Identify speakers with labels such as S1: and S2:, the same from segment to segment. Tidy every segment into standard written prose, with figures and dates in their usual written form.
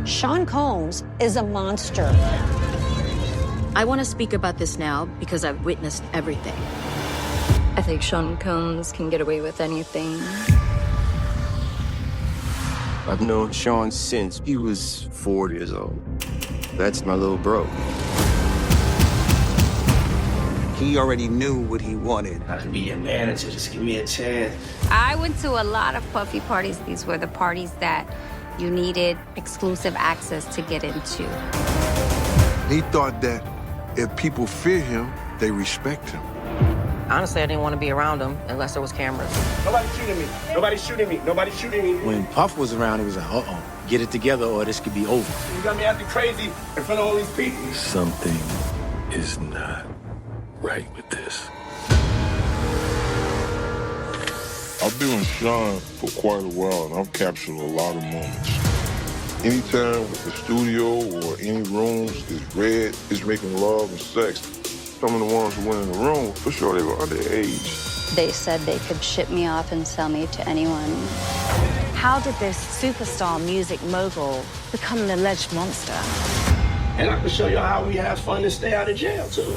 S1: Sean Combs is a monster.
S2: I want to speak about this now because I've witnessed everything.
S3: I think Sean Combs can get away with anything.
S4: I've known Sean since he was 4 years old. That's my little bro.
S5: He already knew what he wanted.
S6: I can be your manager, just give me a chance.
S7: I went to a lot of puffy parties. These were the parties that you needed exclusive access to get into.
S8: He thought that if people fear him, they respect him.
S9: Honestly, I didn't want to be around him unless there was cameras.
S6: Nobody's shooting me. Nobody's shooting me. Nobody's shooting me.
S10: When Puff was around, it was like, uh-oh, get it together or this could be over.
S6: You got me acting crazy in front of all these people.
S11: Something is not right with this.
S12: I've been with Sean for quite a while, and I've captured a lot of moments. Anytime the studio or any rooms is red, it's making love and sex. Some of the ones who went in the room, for sure they were underage.
S3: They said they could ship me off and sell me to anyone.
S1: How did this superstar music mogul become an alleged monster?
S6: And I can show you how we have fun and stay out of jail, too.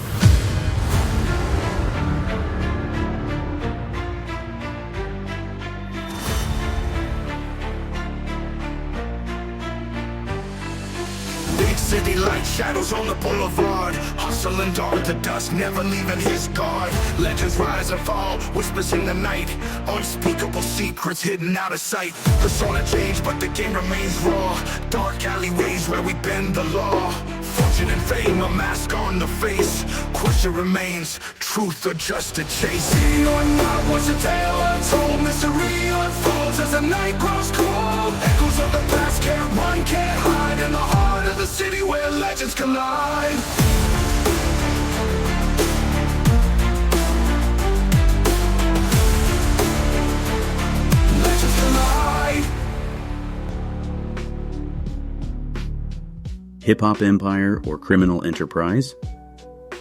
S13: City light shadows on the boulevard, hustling dog to dust, never leaving his guard. Legends rise and fall, whispers in the night, unspeakable secrets hidden out of sight. Persona change, but the game remains raw. Dark alleyways where we bend the law. Fortune and fame, a mask on the face. Question remains, truth or just a chase. See or not, what's a tale untold? Mystery unfolds as the night grows cold. Echoes of the past can't run, can't hide in the heart of the city where legends collide. Legends collide.
S14: Hip-hop empire or criminal enterprise?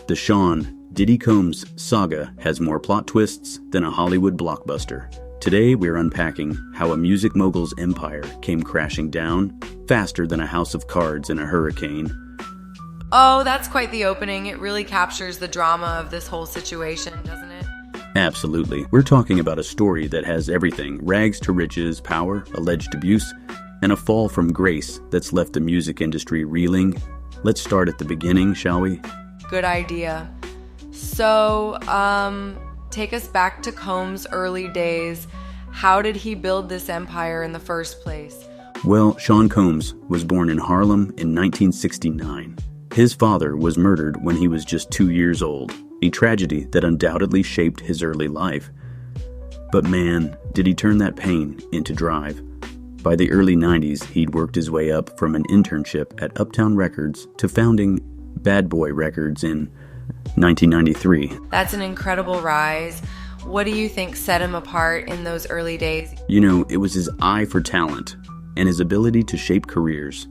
S14: The Sean Diddy Combs saga has more plot twists than a Hollywood blockbuster. Today we're unpacking how a music mogul's empire came crashing down faster than a house of cards in a hurricane.
S15: Oh, that's quite the opening. It really captures the drama of this whole situation, doesn't it?
S14: Absolutely. We're talking about a story that has everything: rags to riches, power, alleged abuse, and a fall from grace that's left the music industry reeling. Let's start at the beginning, shall we?
S15: Good idea. So, take us back to Combs' early days. How did he build this empire in the first place?
S14: Well, Sean Combs was born in Harlem in 1969. His father was murdered when he was just 2 years old, a tragedy that undoubtedly shaped his early life. But man, did he turn that pain into drive. By the early 90s, he'd worked his way up from an internship at Uptown Records to founding Bad Boy Records in 1993.
S15: That's an incredible rise. What do you think set him apart in those early days?
S14: You know, it was his eye for talent and his ability to shape careers.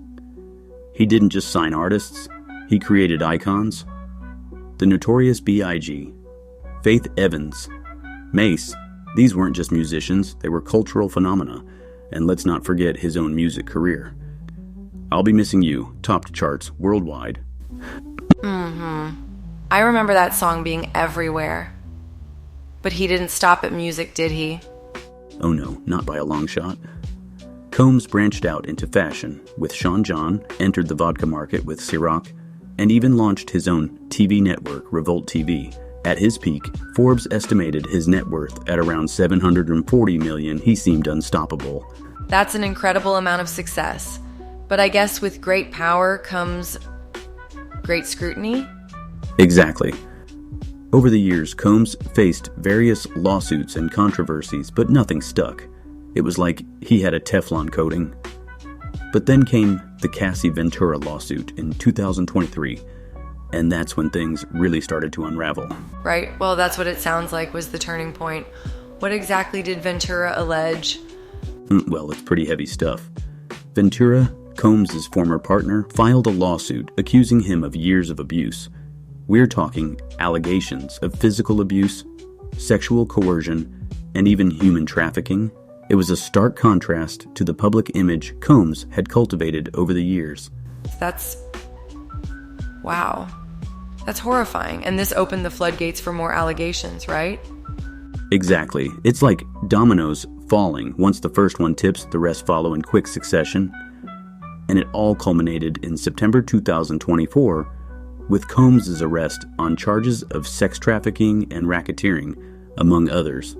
S14: He didn't just sign artists, he created icons. The Notorious B.I.G., Faith Evans, Mace, these weren't just musicians, they were cultural phenomena. And let's not forget his own music career. I'll Be Missing You topped charts worldwide.
S15: I remember that song being everywhere. But he didn't stop at music, did he?
S14: Oh no, not by a long shot. Combs branched out into fashion with Sean John, entered the vodka market with Ciroc, and even launched his own TV network, Revolt TV. At his peak, Forbes estimated his net worth at around $740 million. He seemed unstoppable.
S15: That's an incredible amount of success. But I guess with great power comes great scrutiny?
S14: Exactly. Over the years, Combs faced various lawsuits and controversies, but nothing stuck. It was like he had a Teflon coating. But then came the Cassie Ventura lawsuit in 2023, and that's when things really started to unravel.
S15: Right, well, that's what it sounds like was the turning point. What exactly did Ventura allege?
S14: Well, it's pretty heavy stuff. Ventura, Combs' former partner, filed a lawsuit accusing him of years of abuse. We're talking allegations of physical abuse, sexual coercion, and even human trafficking. It was a stark contrast to the public image Combs had cultivated over the years.
S15: Wow. That's horrifying. And this opened the floodgates for more allegations, right?
S14: Exactly. It's like dominoes falling. Once the first one tips, the rest follow in quick succession. And it all culminated in September 2024 with Combs' arrest on charges of sex trafficking and racketeering, among others.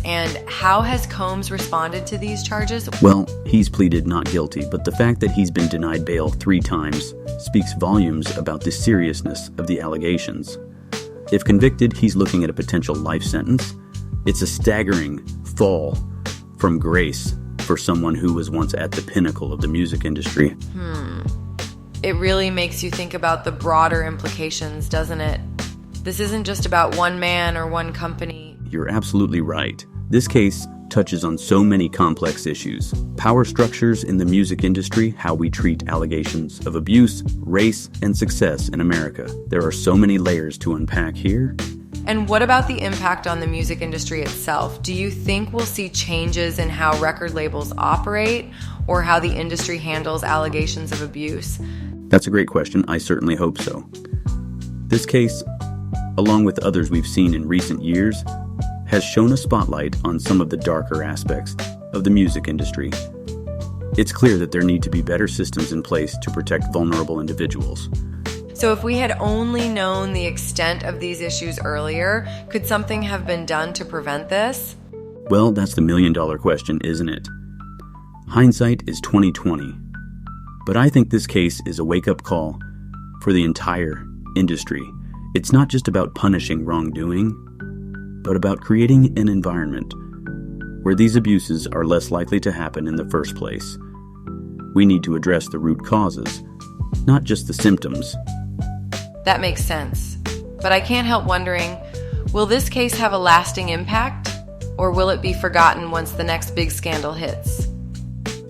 S15: And how has Combs responded to these charges?
S14: Well, he's pleaded not guilty, but the fact that he's been denied bail 3 times speaks volumes about the seriousness of the allegations. If convicted, he's looking at a potential life sentence. It's a staggering fall from grace for someone who was once at the pinnacle of the music industry.
S15: It really makes you think about the broader implications, doesn't it? This isn't just about one man or one company.
S14: You're absolutely right. This case touches on so many complex issues. Power structures in the music industry, how we treat allegations of abuse, race, and success in America. There are so many layers to unpack here.
S15: And what about the impact on the music industry itself? Do you think we'll see changes in how record labels operate or how the industry handles allegations of abuse?
S14: That's a great question. I certainly hope so. This case, along with others we've seen in recent years, has shone a spotlight on some of the darker aspects of the music industry. It's clear that there need to be better systems in place to protect vulnerable individuals.
S15: So if we had only known the extent of these issues earlier, could something have been done to prevent this?
S14: Well, that's the million-dollar question, isn't it? Hindsight is 20/20. But I think this case is a wake-up call for the entire industry. It's not just about punishing wrongdoing, but about creating an environment where these abuses are less likely to happen in the first place. We need to address the root causes, not just the symptoms.
S15: That makes sense. But I can't help wondering, will this case have a lasting impact, or will it be forgotten once the next big scandal hits?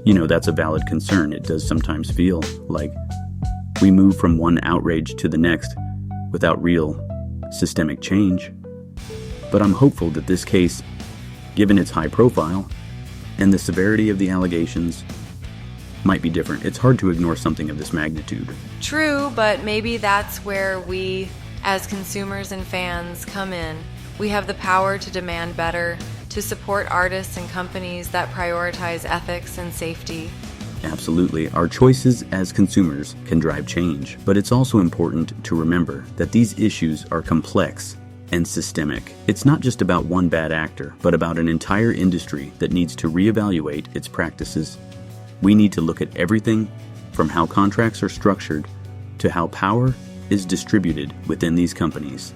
S14: You know, that's a valid concern. It does sometimes feel like we move from one outrage to the next without real systemic change. But I'm hopeful that this case, given its high profile and the severity of the allegations, might be different. It's hard to ignore something of this magnitude.
S15: True, but maybe that's where we, as consumers and fans, come in. We have the power to demand better, to support artists and companies that prioritize ethics and safety.
S14: Absolutely. Our choices as consumers can drive change, but it's also important to remember that these issues are complex and systemic. It's not just about one bad actor, but about an entire industry that needs to reevaluate its practices. We need to look at everything from how contracts are structured to how power is distributed within these companies.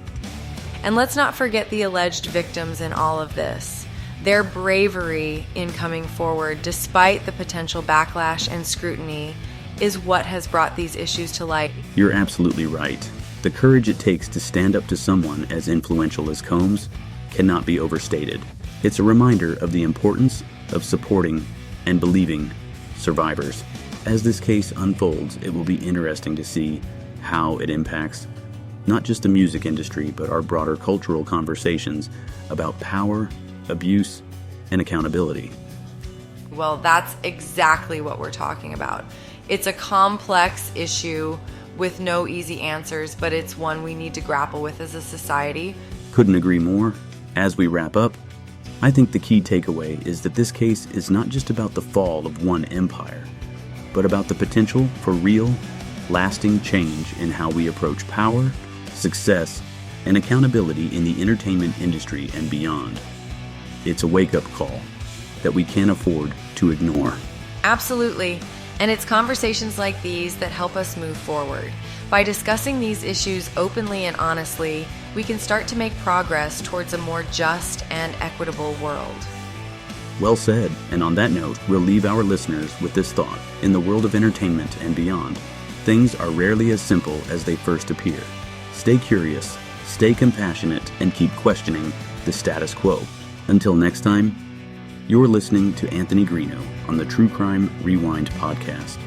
S15: And let's not forget the alleged victims in all of this. Their bravery in coming forward, despite the potential backlash and scrutiny, is what has brought these issues to light.
S14: You're absolutely right. The courage it takes to stand up to someone as influential as Combs cannot be overstated. It's a reminder of the importance of supporting and believing survivors. As this case unfolds, it will be interesting to see how it impacts not just the music industry, but our broader cultural conversations about power, abuse, and accountability.
S15: Well, that's exactly what we're talking about. It's a complex issue with no easy answers, but it's one we need to grapple with as a society.
S14: Couldn't agree more. As we wrap up, I think the key takeaway is that this case is not just about the fall of one empire, but about the potential for real, lasting change in how we approach power, success, and accountability in the entertainment industry and beyond. It's a wake-up call that we can't afford to ignore.
S15: Absolutely. And it's conversations like these that help us move forward. By discussing these issues openly and honestly, we can start to make progress towards a more just and equitable world.
S14: Well said. And on that note, we'll leave our listeners with this thought. In the world of entertainment and beyond, things are rarely as simple as they first appear. Stay curious, stay compassionate, and keep questioning the status quo. Until next time, you're listening to Anthony Greeno on the True Crime Rewind podcast.